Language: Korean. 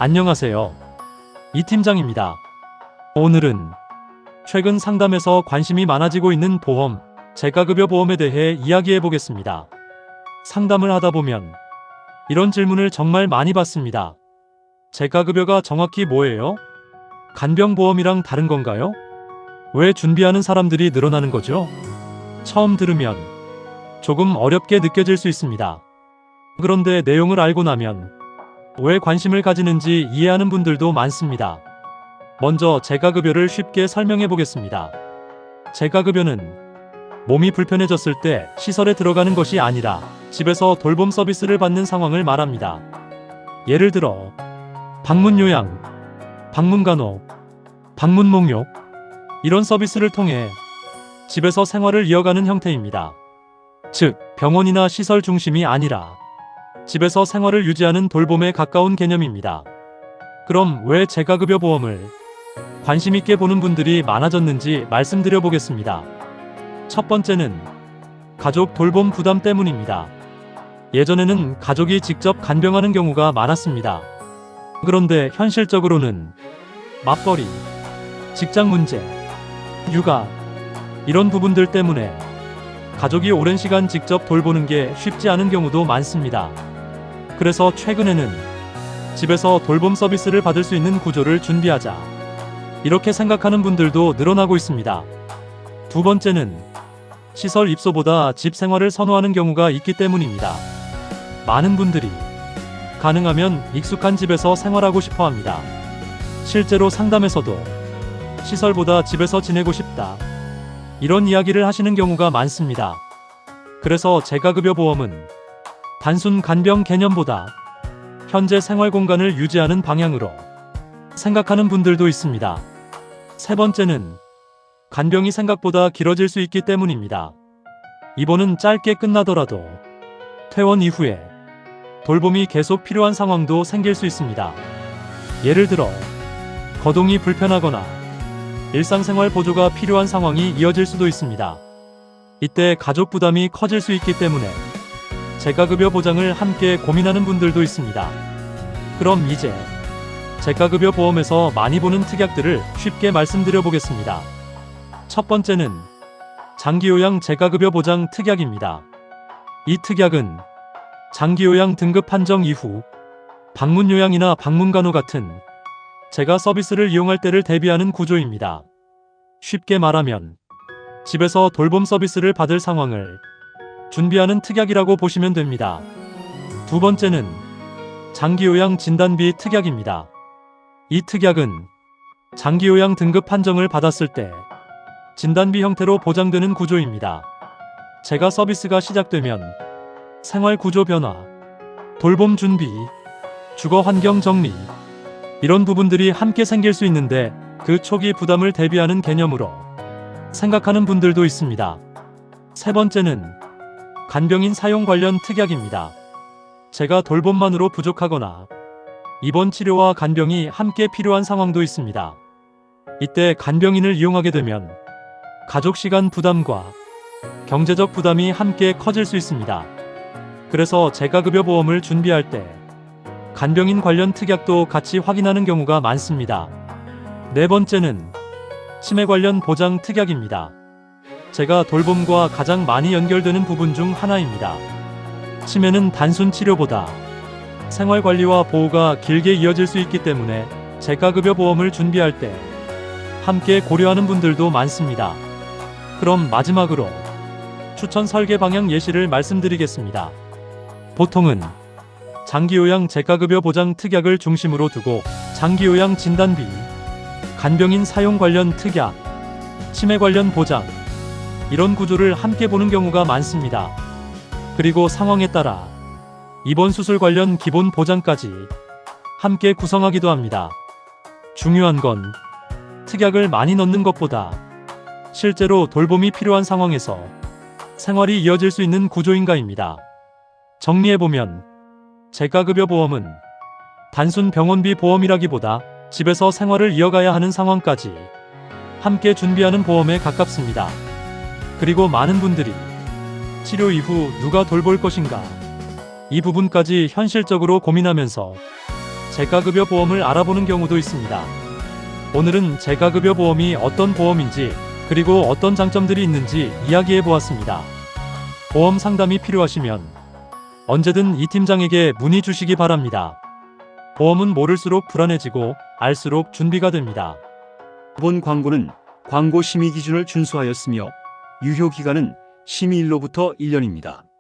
안녕하세요. 이 팀장입니다. 오늘은 최근 상담에서 관심이 많아지고 있는 보험, 재가급여 보험에 대해 이야기해 보겠습니다. 상담을 하다 보면 이런 질문을 정말 많이 받습니다. 재가급여가 정확히 뭐예요? 간병보험이랑 다른 건가요? 왜 준비하는 사람들이 늘어나는 거죠? 처음 들으면 조금 어렵게 느껴질 수 있습니다. 그런데 내용을 알고 나면 왜 관심을 가지는지 이해하는 분들도 많습니다. 먼저 재가급여를 쉽게 설명해 보겠습니다. 재가급여는 몸이 불편해졌을 때 시설에 들어가는 것이 아니라 집에서 돌봄 서비스를 받는 상황을 말합니다. 예를 들어 방문요양, 방문간호, 방문목욕 이런 서비스를 통해 집에서 생활을 이어가는 형태입니다. 즉, 병원이나 시설 중심이 아니라 집에서 생활을 유지하는 돌봄에 가까운 개념입니다. 그럼 왜 재가급여 보험을 관심 있게 보는 분들이 많아졌는지 말씀드려 보겠습니다. 첫 번째는 가족 돌봄 부담 때문입니다. 예전에는 가족이 직접 간병하는 경우가 많았습니다. 그런데 현실적으로는 맞벌이, 직장 문제, 육아 이런 부분들 때문에 가족이 오랜 시간 직접 돌보는 게 쉽지 않은 경우도 많습니다. 그래서 최근에는 집에서 돌봄 서비스를 받을 수 있는 구조를 준비하자, 이렇게 생각하는 분들도 늘어나고 있습니다. 두 번째는 시설 입소보다 집 생활을 선호하는 경우가 있기 때문입니다. 많은 분들이 가능하면 익숙한 집에서 생활하고 싶어 합니다. 실제로 상담에서도 시설보다 집에서 지내고 싶다, 이런 이야기를 하시는 경우가 많습니다. 그래서 재가급여 보험은 단순 간병 개념보다 현재 생활 공간을 유지하는 방향으로 생각하는 분들도 있습니다. 세 번째는 간병이 생각보다 길어질 수 있기 때문입니다. 입원은 짧게 끝나더라도 퇴원 이후에 돌봄이 계속 필요한 상황도 생길 수 있습니다. 예를 들어 거동이 불편하거나 일상생활 보조가 필요한 상황이 이어질 수도 있습니다. 이때 가족 부담이 커질 수 있기 때문에 재가급여 보장을 함께 고민하는 분들도 있습니다. 그럼 이제 재가급여 보험에서 많이 보는 특약들을 쉽게 말씀드려 보겠습니다. 첫 번째는 장기요양 재가급여 보장 특약입니다. 이 특약은 장기요양 등급 판정 이후 방문요양이나 방문간호 같은 재가 서비스를 이용할 때를 대비하는 구조입니다. 쉽게 말하면 집에서 돌봄 서비스를 받을 상황을 준비하는 특약이라고 보시면 됩니다. 두 번째는 장기요양 진단비 특약입니다. 이 특약은 장기요양 등급 판정을 받았을 때 진단비 형태로 보장되는 구조입니다. 재가 서비스가 시작되면 생활 구조 변화, 돌봄 준비, 주거 환경 정리 이런 부분들이 함께 생길 수 있는데 그 초기 부담을 대비하는 개념으로 생각하는 분들도 있습니다. 세 번째는 간병인 사용 관련 특약입니다. 재가 돌봄만으로 부족하거나 입원 치료와 간병이 함께 필요한 상황도 있습니다. 이때 간병인을 이용하게 되면 가족 시간 부담과 경제적 부담이 함께 커질 수 있습니다. 그래서 재가급여 보험을 준비할 때 간병인 관련 특약도 같이 확인하는 경우가 많습니다. 네 번째는 치매 관련 보장 특약입니다. 재가 돌봄과 가장 많이 연결되는 부분 중 하나입니다. 치매는 단순 치료보다 생활관리와 보호가 길게 이어질 수 있기 때문에 재가급여 보험을 준비할 때 함께 고려하는 분들도 많습니다. 그럼 마지막으로 추천 설계 방향 예시를 말씀드리겠습니다. 보통은 장기요양 재가급여 보장 특약을 중심으로 두고 장기요양 진단비, 간병인 사용 관련 특약, 치매 관련 보장 이런 구조를 함께 보는 경우가 많습니다. 그리고 상황에 따라 입원 수술 관련 기본 보장까지 함께 구성하기도 합니다. 중요한 건 특약을 많이 넣는 것보다 실제로 돌봄이 필요한 상황에서 생활이 이어질 수 있는 구조인가입니다. 정리해보면 재가급여 보험은 단순 병원비 보험이라기보다 집에서 생활을 이어가야 하는 상황까지 함께 준비하는 보험에 가깝습니다. 그리고 많은 분들이 치료 이후 누가 돌볼 것인가 이 부분까지 현실적으로 고민하면서 재가급여 보험을 알아보는 경우도 있습니다. 오늘은 재가급여 보험이 어떤 보험인지, 그리고 어떤 장점들이 있는지 이야기해 보았습니다. 보험 상담이 필요하시면 언제든 이 팀장에게 문의 주시기 바랍니다. 보험은 모를수록 불안해지고 알수록 준비가 됩니다. 본 광고는 광고 심의 기준을 준수하였으며 유효 기간은 심의일로부터 1년입니다.